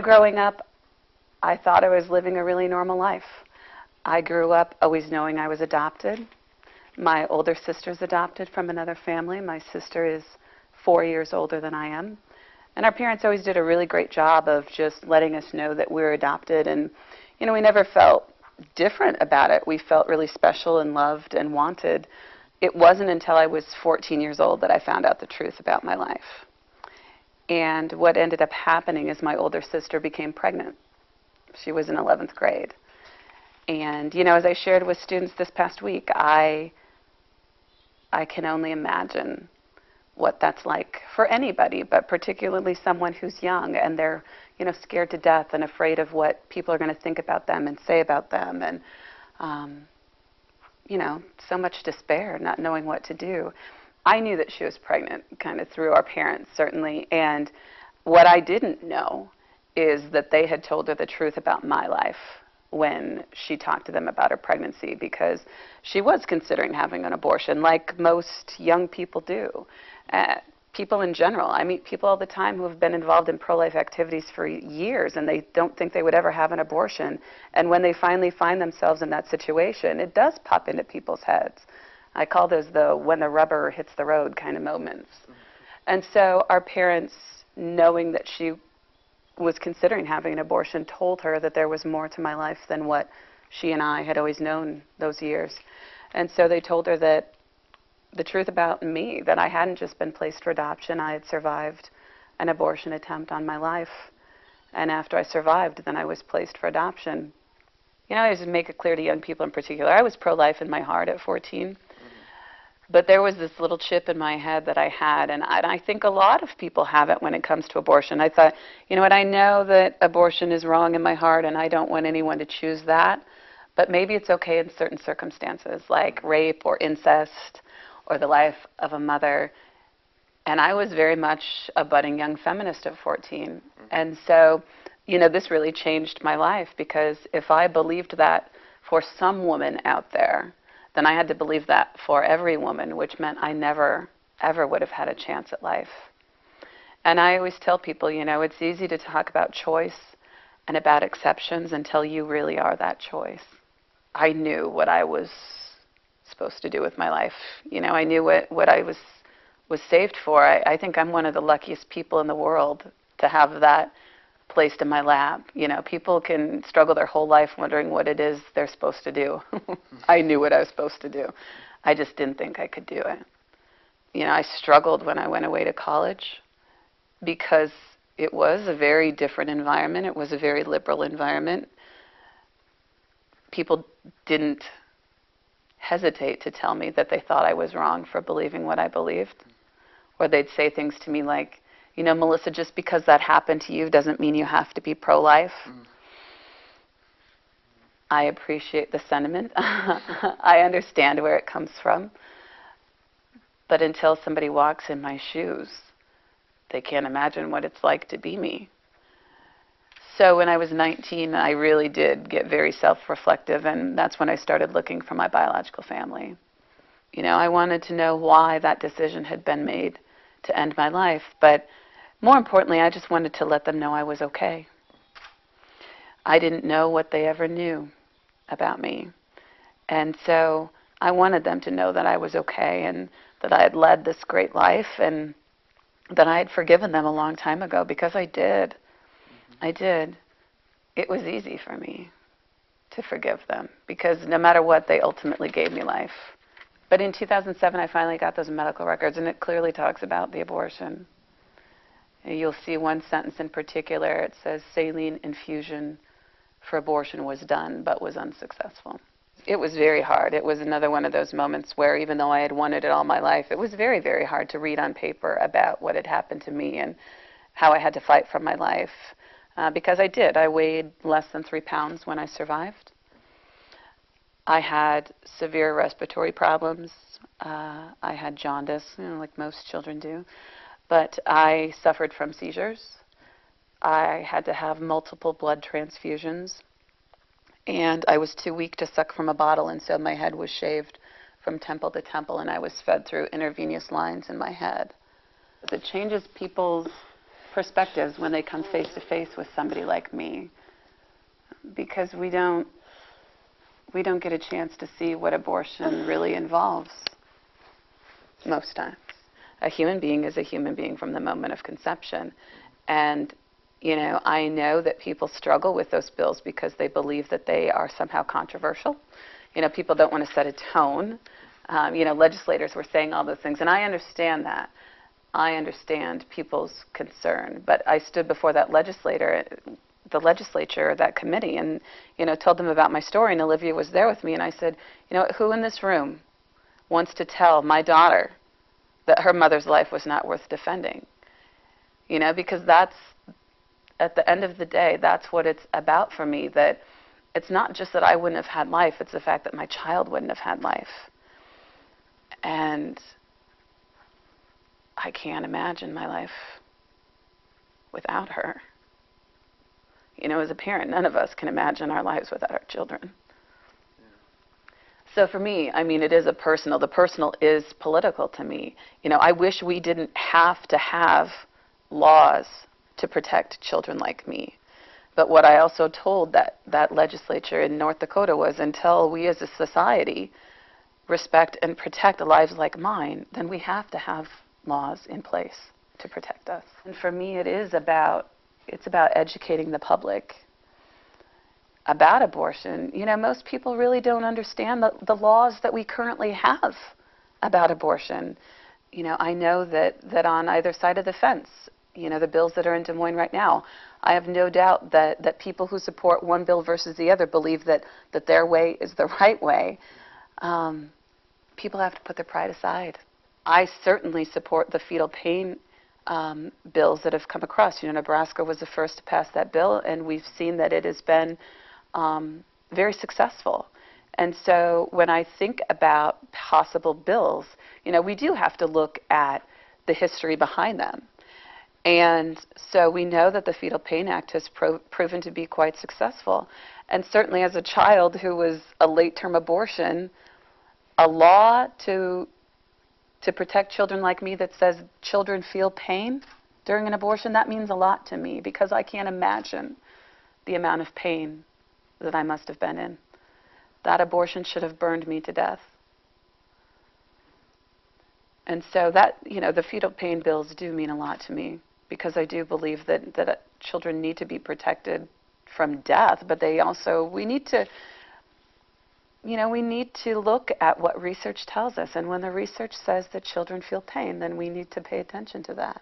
Growing up, I thought I was living a really normal life. I grew up always knowing I was adopted. My older sister's adopted from another family. My sister is 4 years older than I am. And our parents always did a really great job of just letting us know that we were adopted. And, we never felt different about it. We felt really special and loved and wanted. It wasn't until I was 14 years old that I found out the truth about my life. And what ended up happening is my older sister became pregnant. She was in 11th grade. And, as I shared with students this past week, I can only imagine what that's like for anybody, but particularly someone who's young and they're, scared to death and afraid of what people are going to think about them and say about them. And, so much despair, not knowing what to do. I knew that she was pregnant, kind of through our parents, certainly. And what I didn't know is that they had told her the truth about my life when she talked to them about her pregnancy, because she was considering having an abortion, like most young people do. People in general. I meet people all the time who have been involved in pro-life activities for years, and they don't think they would ever have an abortion. And when they finally find themselves in that situation, it does pop into people's heads. I call those the when the rubber hits the road kind of moments. And so our parents, knowing that she was considering having an abortion, told her that there was more to my life than what she and I had always known those years. And so they told her that the truth about me, that I hadn't just been placed for adoption, I had survived an abortion attempt on my life. And after I survived, then I was placed for adoption. I just make it clear to young people in particular, I was pro-life in my heart at 14. But there was this little chip in my head that I had, and I think a lot of people have it when it comes to abortion. I thought, I know that abortion is wrong in my heart, and I don't want anyone to choose that, but maybe it's okay in certain circumstances, like rape or incest or the life of a mother. And I was very much a budding young feminist at 14. And so, this really changed my life, because if I believed that for some woman out there, then I had to believe that for every woman, which meant I never, ever would have had a chance at life. And I always tell people, it's easy to talk about choice and about exceptions until you really are that choice. I knew what I was supposed to do with my life. I knew what I was saved for. I think I'm one of the luckiest people in the world to have that placed in my lap. People can struggle their whole life wondering what it is they're supposed to do. I knew what I was supposed to do. I just didn't think I could do it. I struggled when I went away to college because it was a very different environment. It was a very liberal environment. People didn't hesitate to tell me that they thought I was wrong for believing what I believed. Or they'd say things to me like, Melissa, just because that happened to you doesn't mean you have to be pro-life. I appreciate the sentiment. I understand where it comes from. But until somebody walks in my shoes, they can't imagine what it's like to be me. So when I was 19, I really did get very self-reflective, and that's when I started looking for my biological family. I wanted to know why that decision had been made to end my life, but more importantly, I just wanted to let them know I was okay. I didn't know what they ever knew about me, and so I wanted them to know that I was okay and that I had led this great life and that I had forgiven them a long time ago, because I did. I did. It was easy for me to forgive them, because no matter what, they ultimately gave me life. But in 2007, I finally got those medical records, and it clearly talks about the abortion. You'll see one sentence in particular. It says, saline infusion for abortion was done, but was unsuccessful. It was very hard. It was another one of those moments where, even though I had wanted it all my life, it was very, very hard to read on paper about what had happened to me and how I had to fight for my life. Because I did. I weighed less than 3 pounds when I survived. I had severe respiratory problems. I had jaundice, like most children do. But I suffered from seizures. I had to have multiple blood transfusions. And I was too weak to suck from a bottle, and so my head was shaved from temple to temple, and I was fed through intravenous lines in my head. It changes people's perspectives when they come face to face with somebody like me, because we don't get a chance to see what abortion really involves most times. A human being is a human being from the moment of conception. And, you know, I know that people struggle with those bills because they believe that they are somehow controversial. You know, people don't want to set a tone. You know, legislators were saying all those things, and I understand that. I understand people's concern. But I stood before that the legislature, that committee, and, you know, told them about my story, and Olivia was there with me, and I said, you know, who in this room wants to tell my daughter that her mother's life was not worth defending? You know, because that's, at the end of the day, that's what it's about for me, that it's not just that I wouldn't have had life, it's the fact that my child wouldn't have had life. And I can't imagine my life without her. You know, as a parent, none of us can imagine our lives without our children. So for me, I mean, it is the personal is political to me. You know, I wish we didn't have to have laws to protect children like me. But what I also told that legislature in North Dakota was, until we as a society respect and protect lives like mine, then we have to have laws in place to protect us. And for me, it's about educating the public about abortion. You know, most people really don't understand the laws that we currently have about abortion. You know, I know that on either side of the fence, you know, the bills that are in Des Moines right now, I have no doubt that people who support one bill versus the other believe that their way is the right way. People have to put their pride aside. I certainly support the fetal pain bills that have come across. You know, Nebraska was the first to pass that bill, and we've seen that it has been very successful. And so when I think about possible bills, you know, we do have to look at the history behind them. And so we know that the Fetal Pain Act has proven to be quite successful. And certainly as a child who was a late-term abortion, a law to protect children like me that says children feel pain during an abortion, that means a lot to me, because I can't imagine the amount of pain that I must have been in. That abortion should have burned me to death. And so that, you know, the fetal pain bills do mean a lot to me, because I do believe that children need to be protected from death, but they also, we need to look at what research tells us, and when the research says that children feel pain, then we need to pay attention to that.